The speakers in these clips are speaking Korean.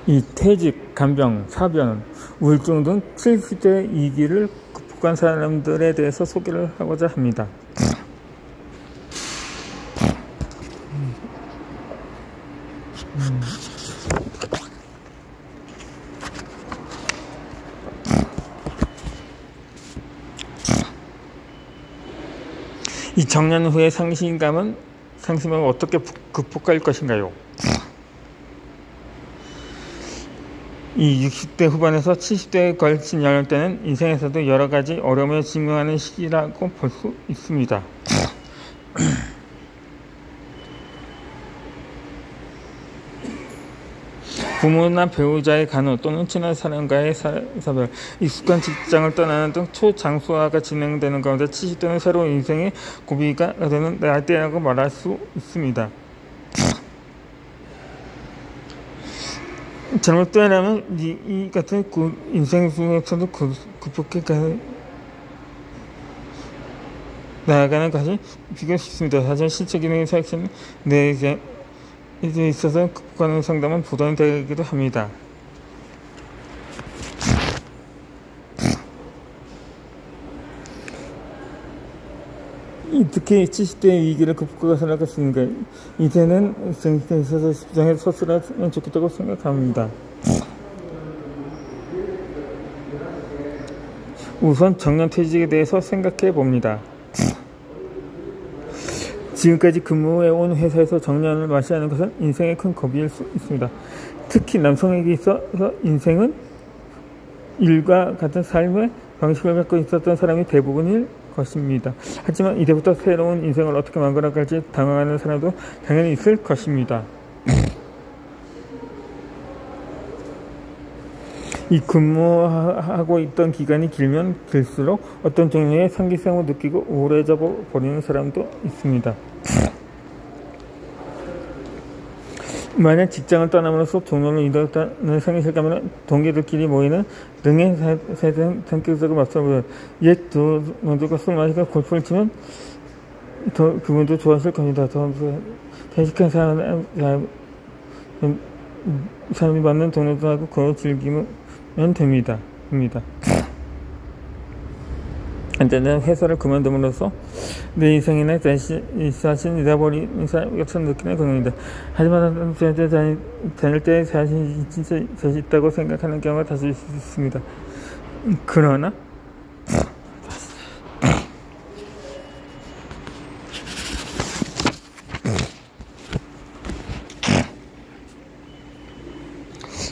이 퇴직, 간병, 사변, 우울증 등 70대 위기를 극복한 사람들에 대해서 소개를 하고자 합니다. 이 정년 후의 상심감을 어떻게 극복할 것인가요? 이 60대 후반에서 70대에 걸친 연령대는 인생에서도 여러 가지 어려움에 직면하는 시기라고 볼 수 있습니다. 부모나 배우자의 간호 또는 친한 사람과의 사별, 익숙한 직장을 떠나는 등 초장수화가 진행되는 가운데 70대는 새로운 인생의 고비가 되는 나이대라고 말할 수 있습니다. 잘못되면 이 같은 인생 중에서도 극복해 나아가는 것이 비교가 쉽습니다. 하지만 실제 기능의 사역자는 내게 있어서 극복하는 상담은 부담이 되기도 합니다. 특히 70대의 위기를 극복하고 살아갈 수 있는가, 이제는 생각에 있어서 십장에 서술하면 좋겠다고 생각합니다. 우선 정년퇴직에 대해서 생각해 봅니다. 지금까지 근무해온 회사에서 정년을 맞이하는 것은 인생의 큰 고비일 수 있습니다. 특히 남성에게 있어서 인생은 일과 같은 삶의 방식을 갖고 있었던 사람이 대부분일 것입니다. 하지만 이제부터 새로운 인생을 어떻게 만들어갈지 당황하는 사람도 당연히 있을 것입니다. 이 근무하고 있던 기간이 길면 길수록 어떤 종류의 상기성을 느끼고 우울해져 버리는 사람도 있습니다. 만약 직장을 떠남으로써 종료를 이뤘다는 상실감은 동기들끼리 모이는 등의 성격적으로 맞서보여 옛 두 모두가 술 마시고 골프를 치면 그분도 좋아하실 겁니다. 퇴직한 사람이 맞는 동료들하고 그걸 즐기면 됩니다. 한때는 회사를 그만둠으로써 내 인생이나 자신을 잃어버린 것처럼 느끼는 경우입니다. 하지만 다닐 때 자신이 진짜 있다고 생각하는 경우가 다수 있습니다. 그러나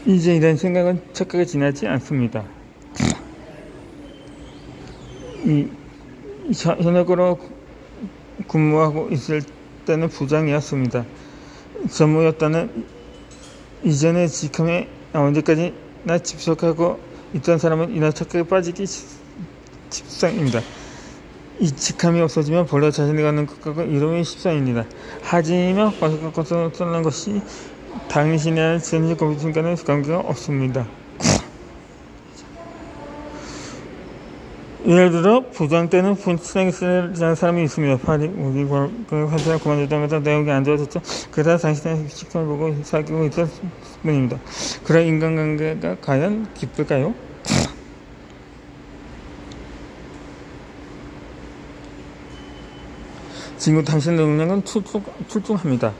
이제 이런 생각은 착각에 지나지 않습니다. 현역으로 근무하고 있을 때는 부장이었습니다. 전무였다는 이전의 직함에 언제까지나 집속하고 있던 사람은 이런 착각에 빠지기 십상입니다. 이 직함이 없어지면 본래 자신이 갖는 것과 이름이 십상입니다. 하지만 거기서 떠나는 것이 당신의 전직 고비순간은 관계가 없습니다. 예를 들어 부장 때는 친하게 쓰는 사람이 있습니다. 우리 회사를 그만두자마자 내용이 안 좋아졌죠. 그러다 당신의 직함을 보고 사귀고 있을 뿐입니다. 그런 인간관계가 과연 기쁠까요? 지금 당신의 능력은 출중합니다.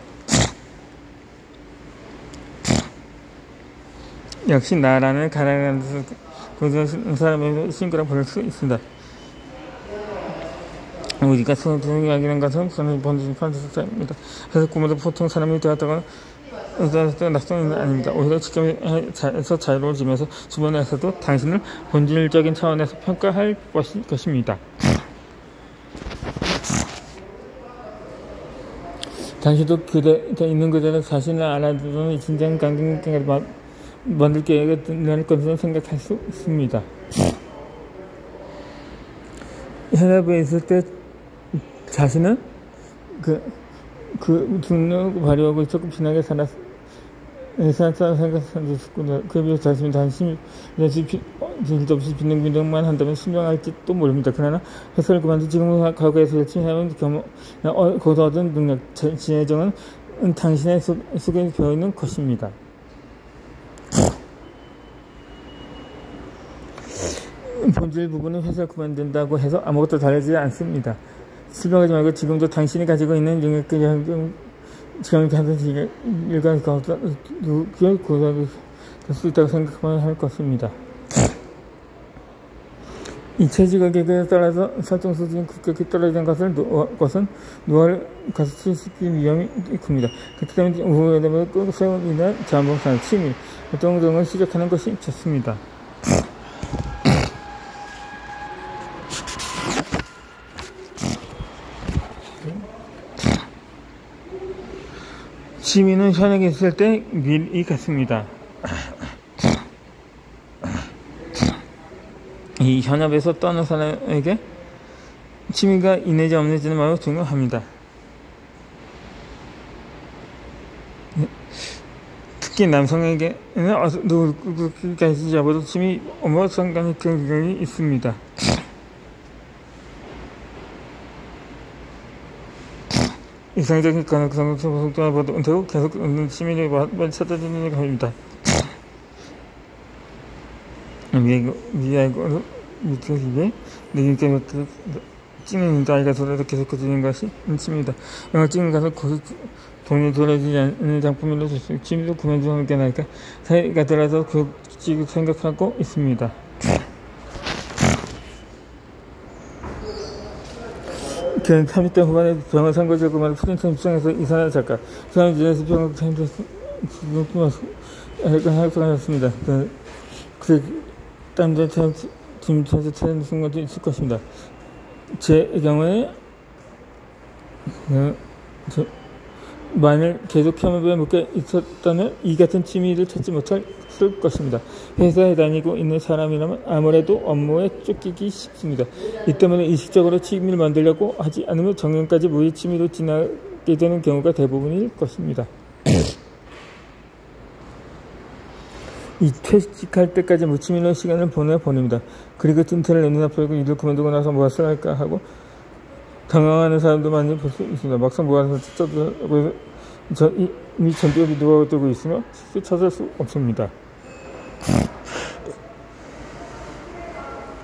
역시 나라는 가라앉은 그 사람의 신고라 부를 수 있습니다. 우리가 생각하는 것은 본질이 판사입니다. 그래서 꿈에도 보통 사람이 되었다가 낯선은 아닙니다. 오히려 직감에서 자유로워지면서 주변에서도 당신을 본질적인 차원에서 평가할 것입니다. 당신도 있는 그대로 자신을 알아주는 진정 관계를 만들 계획을 낼 것으로 생각할 수 있습니다. 현업에 있을 때 자신은 그 능력을 발휘하고 조금 편하게 생각했었군요. 그에 비해 자신이 단순히 질도 없이 빈둥빈둥만 한다면 신명할지도 모릅니다. 그러나 회사를 그만두고 지금 과거에서 열심히 하면 거기서 얻은 능력, 지혜정은 당신의 속에 배어있는 것입니다. 본질 부분은 회사를 그만둔다고 해서 아무것도 다르지 않습니다. 실망하지 말고 지금도 당신이 가지고 있는 능력을 지금까지 하던 일과 고사할 수 있다고 생각만 할 것입니다. 이 체질과 계획에 따라서 설정 수준이 급격히 떨어진 것은 노화를 가속시킬 위험이 큽니다. 그렇기 때문에 오후에 되면 꼭 세움이나 자원봉사, 취미, 활동 등을 시작하는 것이 좋습니다. 취미는 현역에 있을 때 밀이 같습니다. 이 현업에서 떠난 사람에게 취미가 있는지 없는지는 매우 중요합니다. 특히 남성에게는 누구까지 잡아도 취미 업무와 상관이 굉장히 있습니다. 이상적인 가능성을 속도하고도 은퇴후 계속 취미를 찾아주는 겁니다. 미아이고 밑에 느낌게 찍는 아이가 돌아도 계속 거두는 것이 취미입니다. 영화 찍는 가서 돈이 돌아지지 않는 작품으로 취미도 그만두는 게 나니까 사이가 들어서 그 찍을 생각하고 있습니다. 그는 30대 후반에 병원 선거지를 그만 프린턴 입성해서 이산화 작가, 사람 지내서 병원 활동하셨습니다. 딴 데 짐쳐서 찾는 순간도 있을 것입니다. 제 경우에 만일 계속 현업에 묶여 있었다면 이 같은 취미를 찾지 못할 것입니다. 회사에 다니고 있는 사람이라면 아무래도 업무에 쫓기기 쉽습니다. 이 때문에 의식적으로 취미를 만들려고 하지 않으면 정년까지 무의 취미로 지나게 되는 경우가 대부분일 것입니다. 이 퇴직할 때까지 무취미로 시간을 보냅니다. 그리고 튼튼을 눈앞에 고 일을 그만두고 나서 무엇을 할까 하고 당황하는 사람도 많이 볼 수 있습니다. 막상 무엇을 찾아보고 이미 전벽이 누워들고 있으며 쉽게 찾을 수 없습니다.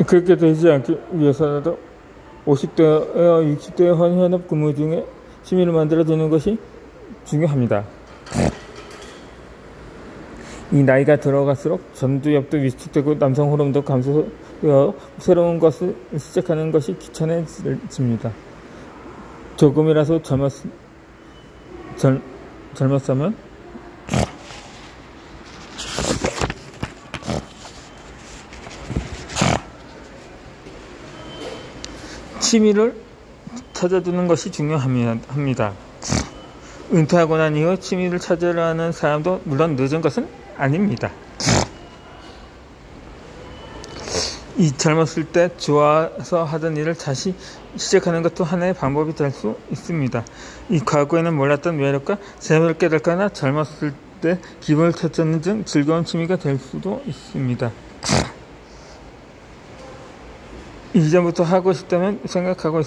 그렇게 되지 않기 위해서라도 50대와 60대의 현업 근무 중에 취미를 만들어두는 것이 중요합니다. 이 나이가 들어갈수록 전두엽도 위축되고 남성 호르몬도 감소되어 새로운 것을 시작하는 것이 귀찮아집니다. 조금이라도 젊었으면 취미를 찾아두는 것이 중요합니다. 은퇴하고 난 이후 취미를 찾으려 하는 사람도 물론 늦은 것은 아닙니다. 이 젊었을 때 좋아서 하던 일을 다시 시작하는 것도 하나의 방법이 될 수 있습니다. 이 과거에는 몰랐던 매력과 재미를 깨닫거나 젊었을 때 기분을 찾는 등 즐거운 취미가 될 수도 있습니다. 이전부터 하고 싶다면 생각하고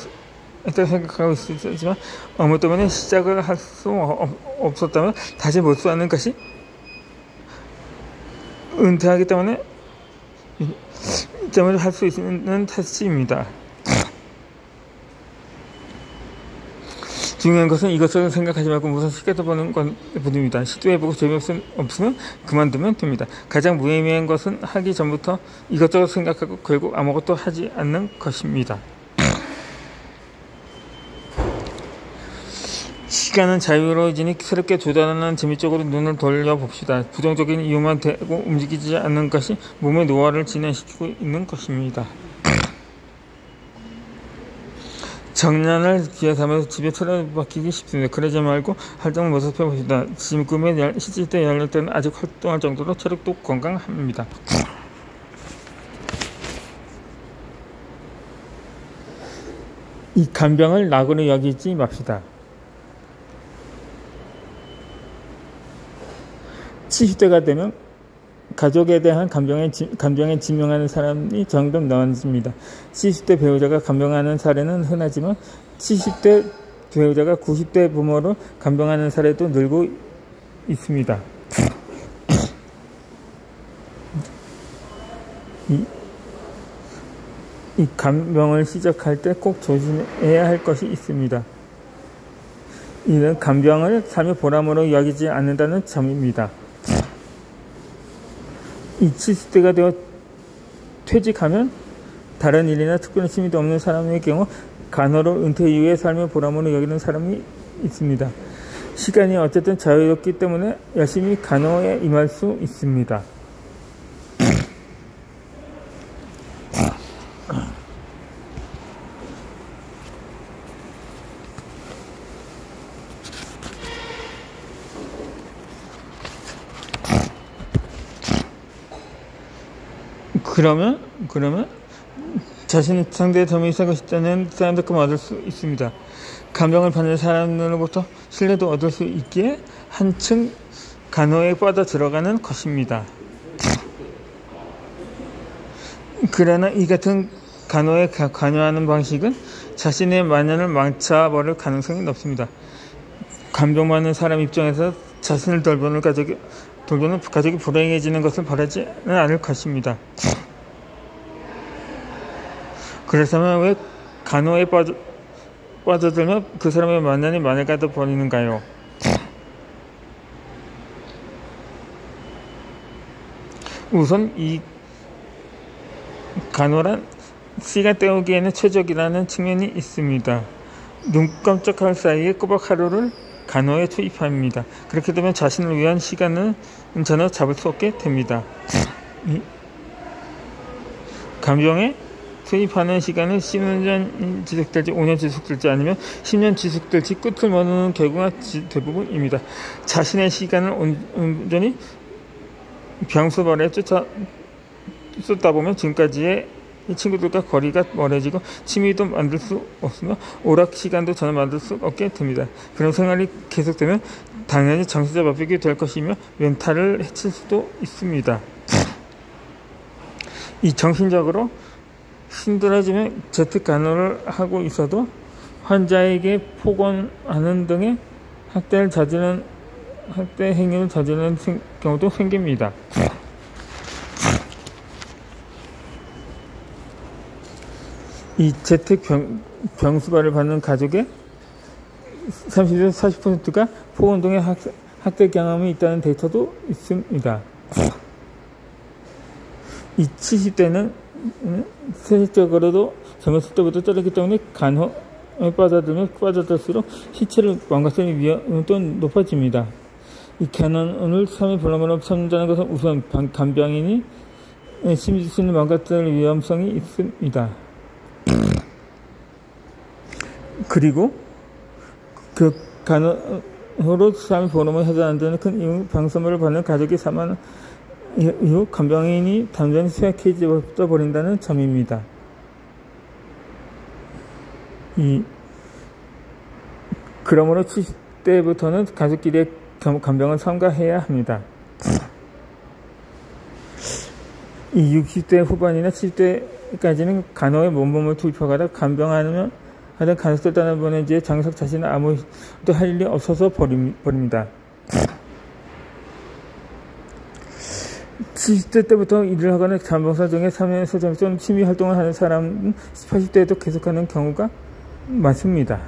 있었지만 업무 때문에 시작을 할 수 없었다면 다시 못 하는 것이 은퇴하기 때문에 할 수 있는 탓입니다. 중요한 것은 이것저것 생각하지 말고 우선 시도해보는 것뿐입니다. 시도해보고 재미없으면 그만두면 됩니다. 가장 무의미한 것은 하기 전부터 이것저것 생각하고 결국 아무것도 하지 않는 것입니다. 시간은 자유로워지니 새롭게 도전하는 재미 쪽으로 눈을 돌려봅시다. 부정적인 이유만 대고 움직이지 않는 것이 몸의 노화를 진행시키고 있는 것입니다. 정년을 기회 삼아서 집에 틀어박히기 쉽습니다. 그러지 말고 활동 모습해 봅시다. 지금의 시집대 열릴 때는 아직 활동할 정도로 체력도 건강합니다. 이 간병을 낙으로 여기지 맙시다. 70대가 되면 가족에 대한 간병에 지명하는 사람이 점점 많아집니다. 70대 배우자가 간병하는 사례는 흔하지만 70대 배우자가 90대 부모로 간병하는 사례도 늘고 있습니다. 이 간병을 시작할 때 꼭 조심해야 할 것이 있습니다. 이는 간병을 삶의 보람으로 여기지 않는다는 점입니다. 이 70대가 되어 퇴직하면 다른 일이나 특별한 취미도 없는 사람의 경우 간호로 은퇴 이후의 삶의 보람으로 여기는 사람이 있습니다. 시간이 어쨌든 자유롭기 때문에 열심히 간호에 임할 수 있습니다. 그러면 자신의 상대의 도움이 있을 것이라는 사람들끔 얻을 수 있습니다. 간병을 받는 사람으로부터 신뢰도 얻을 수 있기에 한층 간호에 빠져 들어가는 것입니다. 그러나 이 같은 간호에 관여하는 방식은 자신의 만연을 망쳐버릴 가능성이 높습니다. 간병받는 사람 입장에서 자신을 돌보는 가족이 불행해지는 것을 바라지는 않을 것입니다. 그렇다면 왜 간호에 빠져들면 그 사람의 만난이 많이 가다 버리는가요? 우선 이 간호란 시간 때우기에는 최적이라는 측면이 있습니다. 눈 깜짝할 사이에 꼬박 하루를 간호에 투입합니다. 그렇게 되면 자신을 위한 시간은 전혀 잡을 수 없게 됩니다. 간병에 투입하는 시간은 10년 지속될지 5년 지속될지 아니면 10년 지속될지 끝을 모르는 경우가 대부분입니다. 자신의 시간을 온전히 병수발에 쏟다 보면 지금까지의 친구들과 거리가 멀어지고 취미도 만들 수 없으며 오락 시간도 전혀 만들 수 없게 됩니다. 그런 생활이 계속되면 당연히 정신적 압박이 될 것이며 멘탈을 해칠 수도 있습니다. 이 정신적으로 힘들어지면 재택간호를 하고 있어도 환자에게 폭언하는 등의 학대 행위를 저지르는 경우도 생깁니다. 이 재택 병수발을 받는 가족의 30에서 40%가 폭언 등의 학대 경험이 있다는 데이터도 있습니다. 이 70대는 세속적으로도 젊었을 때부터 자랐기 때문에 간호에 빠져들수록 시체를 망가뜨릴 위험도 높아집니다. 이 간호를 삶의 보람으로 삼는다는 것은 우선 간병인이 심신을 망가뜨릴 위험성이 있습니다. 그리고 그 간호로 삶의 보람을 해소한다는 큰 이유 방사물을 받는 가족이 사망 이후 간병인이 단전히 쇠약해져 버린다는 점입니다. 그러므로 70대부터는 가족끼리 간병을 삼가해야 합니다. 이 60대 후반이나 70대까지는 간호에 몸을 투입하거나 간병하는 간호사 떠나보낸 뒤에 장석 자신은 아무것도 할 일이 없어서 버립니다. 70대 때부터 일을 하거나 간병사 중에 3년에서 좀 취미 활동을 하는 사람은 80대에도 계속하는 경우가 많습니다.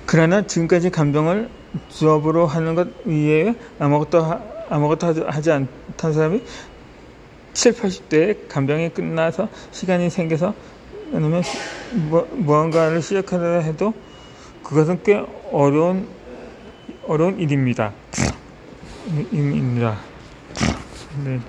그러나 지금까지 간병을 주업으로 하는 것 이외에 아무것도 하지 않던 사람이 70, 80대에 간병이 끝나서 시간이 생겨서 아니면 무언가를 시작하려 해도 그것은 꽤 어려운 일입니다. 네.